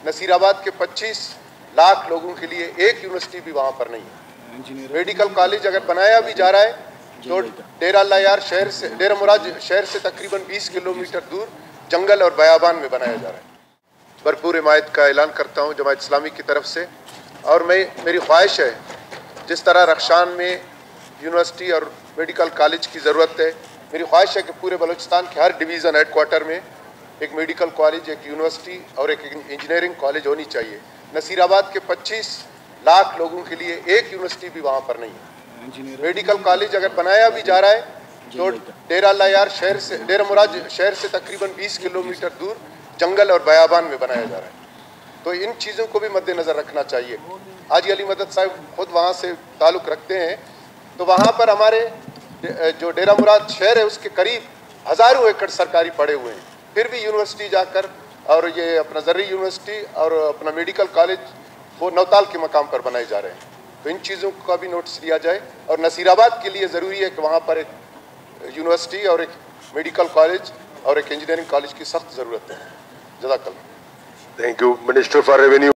नसीराबाद के 25 लाख लोगों के लिए एक यूनिवर्सिटी भी वहाँ पर नहीं है। मेडिकल कॉलेज अगर बनाया भी जा रहा है तो डेरा लायार शहर से, डेरा मुराद शहर से तकरीबन 20 किलोमीटर दूर जंगल और बयाबान में बनाया जा रहा है। भरपूर हिमायत का ऐलान करता हूँ जमात इस्लामी की तरफ से, और मेरी ख्वाहिश है जिस तरह रख्शान में यूनिवर्सिटी और मेडिकल कॉलेज की ज़रूरत है, मेरी ख्वाहिश है कि पूरे बलूचिस्तान के हर डिवीज़न हेड क्वार्टर में एक मेडिकल कॉलेज, एक यूनिवर्सिटी और एक इंजीनियरिंग कॉलेज होनी चाहिए। नसीराबाद के 25 लाख लोगों के लिए एक यूनिवर्सिटी भी वहाँ पर नहीं है। मेडिकल कॉलेज अगर बनाया भी जा रहा है तो डेरा लायार शहर से, डेरा मुराद शहर से तकरीबन 20 किलोमीटर दूर जंगल और बयाबान में बनाया जा रहा है। तो इन चीज़ों को भी मद्देनज़र रखना चाहिए। हाजी अली मदद साहब खुद वहाँ से ताल्लुक़ रखते हैं, तो वहाँ पर हमारे जो डेरा मुराद शहर है उसके करीब हज़ारों एकड़ सरकारी पड़े हुए हैं, फिर भी यूनिवर्सिटी जाकर और ये अपना ज़र्री यूनिवर्सिटी और अपना मेडिकल कॉलेज वो नौताल के मकाम पर बनाए जा रहे हैं। तो इन चीज़ों का भी नोटिस लिया जाए, और नसीराबाद के लिए ज़रूरी है कि वहाँ पर एक यूनिवर्सिटी और एक मेडिकल कॉलेज और एक इंजीनियरिंग कॉलेज की सख्त ज़रूरत है। जज़ाकल्लाह। Thank you, Minister for Revenue.